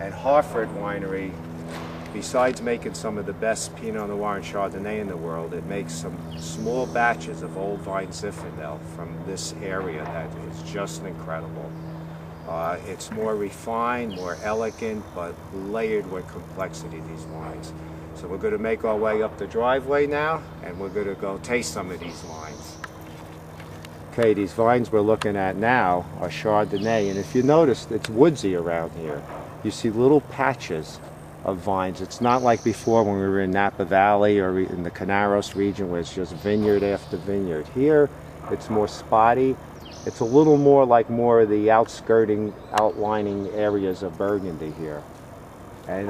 And Hartfort Winery, besides making some of the best Pinot Noir and Chardonnay in the world, it makes some small batches of Old Vine Zinfandel from this area that is just incredible. It's more refined, more elegant, but layered with complexity, these wines. So we're going to make our way up the driveway now, and we're going to go taste some of these wines. Okay, these vines we're looking at now are Chardonnay, and if you notice, it's woodsy around here. You see little patches of vines. It's not like before when we were in Napa Valley or in the Canaros region where it's just vineyard after vineyard. Here, it's more spotty. It's a little more like more of the outlining areas of Burgundy here. And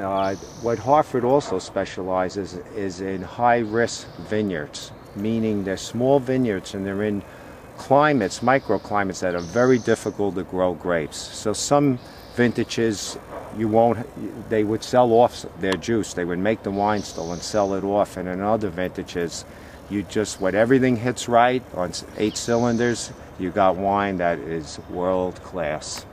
what Hartford also specializes is in high-risk vineyards, meaning they're small vineyards and they're in climates, microclimates that are very difficult to grow grapes. So some vintages they would sell off their juice. They would make the wine still and sell it off. And in other vintages, when everything hits right on 8 cylinders, you got wine that is world class.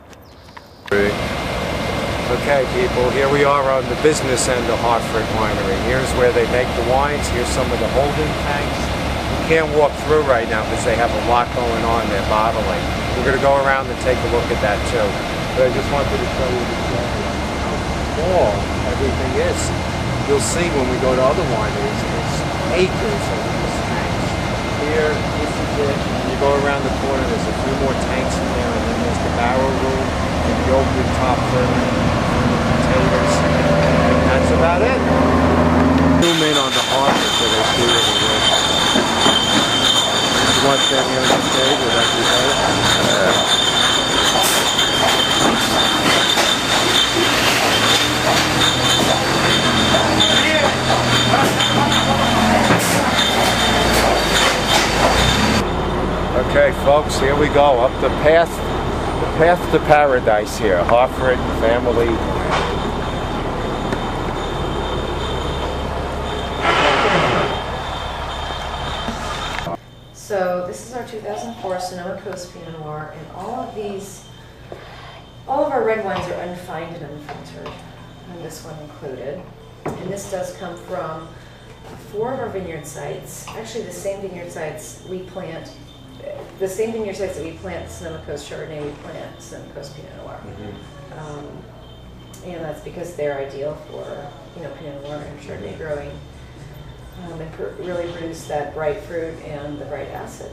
Okay, people, here we are on the business end of Hartfort Winery. Here's where they make the wines. Here's some of the holding tanks. You can't walk through right now because they have a lot going on. They're bottling. We're going to go around and take a look at that too. But I just wanted to show you how small everything is. You'll see when we go to other wineries, it's acres of these tanks. Here, this is it. You go around the corner, there's a few more tanks in there, and then there's the barrel room and the open top containers. And that's about it. Zoom in on the Hartford so they see what we're doing. You want to stand here on the stage? Would that be better? Okay, folks, here we go up the path to paradise here, Hartfort Family. So this is our 2004 Sonoma Coast Pinot Noir, and all of our red wines are unfined and unfiltered, and this one included. And this does come from 4 of our vineyard sites. Actually, the same vineyard sites that we plant Sonoma Coast Chardonnay, we plant Sonoma Coast Pinot Noir. And that's because they're ideal for Pinot Noir and Chardonnay growing, and really produce that bright fruit and the bright acid.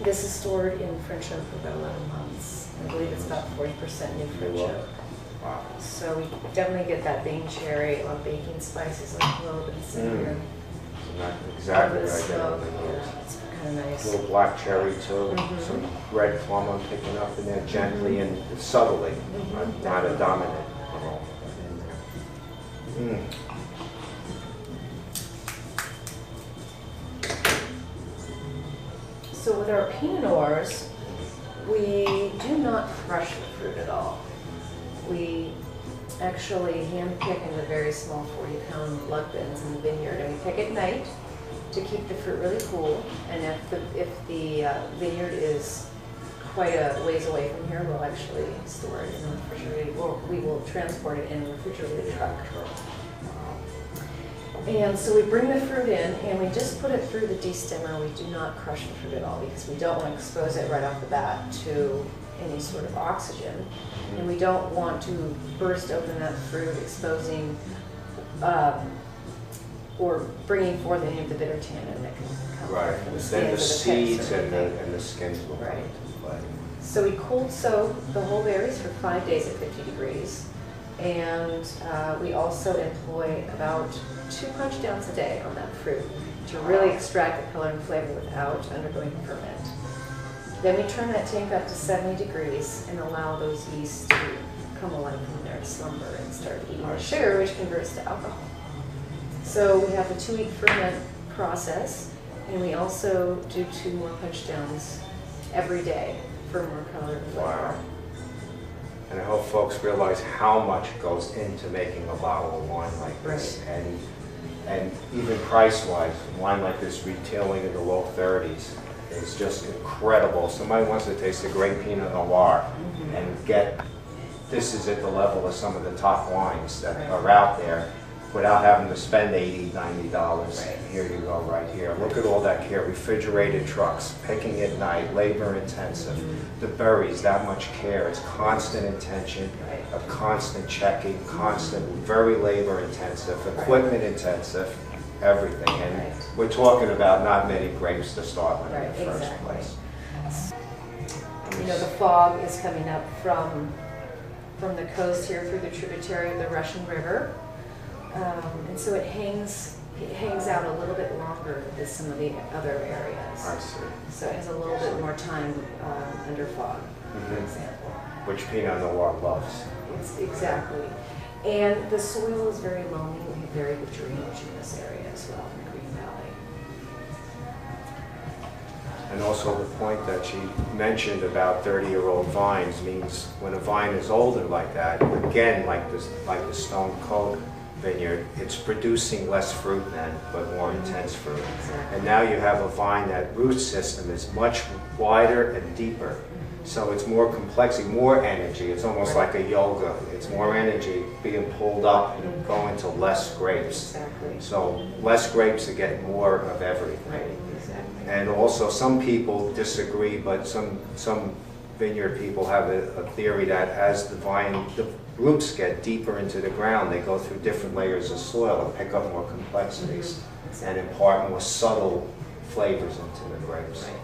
This is stored in French oak for about 11 months. I believe it's about 40% new French oak. Wow. So we definitely get that Bing cherry, a lot of baking spices like clove and cinnamon. Exactly right smoke, there. yeah, it's kind of nice. A little black cherry too, some red plum I'm picking up in there gently and subtly, not a dominant. So with our Pinot Noirs, we do not crush the fruit at all. We actually hand pick in the very small 40-pound lug bins in the vineyard, and we pick at night to keep the fruit really cool. And if the vineyard is quite a ways away from here, we'll actually store it in the refrigerator. We will transport it in a refrigerated truck. And so we bring the fruit in and we just put it through the destemmer. We do not crush the fruit at all because we don't want to expose it right off the bat to any sort of oxygen. And we don't want to burst open that fruit, exposing or bringing forth any of the bitter tannin that can come from the skins. Then the of the seeds and and the skins will come right. into play. So we cold soak the whole berries for 5 days at 50 degrees. And we also employ about 2 punch downs a day on that fruit to really extract the color and flavor without undergoing ferment. Then we turn that tank up to 70 degrees and allow those yeasts to come alive from their slumber and start eating the sugar, which converts to alcohol. So we have the 2-week ferment process, and we also do 2 more punch downs every day for more color and flavor. Wow. And I hope folks realize how much goes into making a bottle of wine like this. Right. And even price-wise, wine like this retailing in the low 30s is just incredible. Somebody wants to taste a great Pinot Noir and get this is at the level of some of the top wines that are out there without having to spend $80, $90. Right. Here you go, right here. Look at all that care. Refrigerated trucks, picking at night, labor intensive. The berries, that much care. It's constant intention, a constant checking, constant, very labor intensive, equipment intensive, everything. And we're talking about not many grapes to start with in the first place. You know, the fog is coming up from the coast here through the tributary of the Russian River. And so it hangs out a little bit longer than some of the other areas. I see. So it has a little bit more time under fog, for example. Which Pinot Noir loves. Exactly. And the soil is very loamy. We have very good drainage in this area as well, in the Green Valley. And also the point that she mentioned about 30-year-old vines means when a vine is older like that, again, like the Stone Coat vineyard, it's producing less fruit then, but more intense fruit. Exactly. And now you have a vine that root system is much wider and deeper. So it's more complexity, more energy. It's almost like a yoga. It's more energy being pulled up and going to less grapes. Exactly. So less grapes to get more of everything. Right, exactly. And also some people disagree, but some vineyard people have a theory that as the roots get deeper into the ground, they go through different layers of soil and pick up more complexities and impart more subtle flavors into the grapes. Right.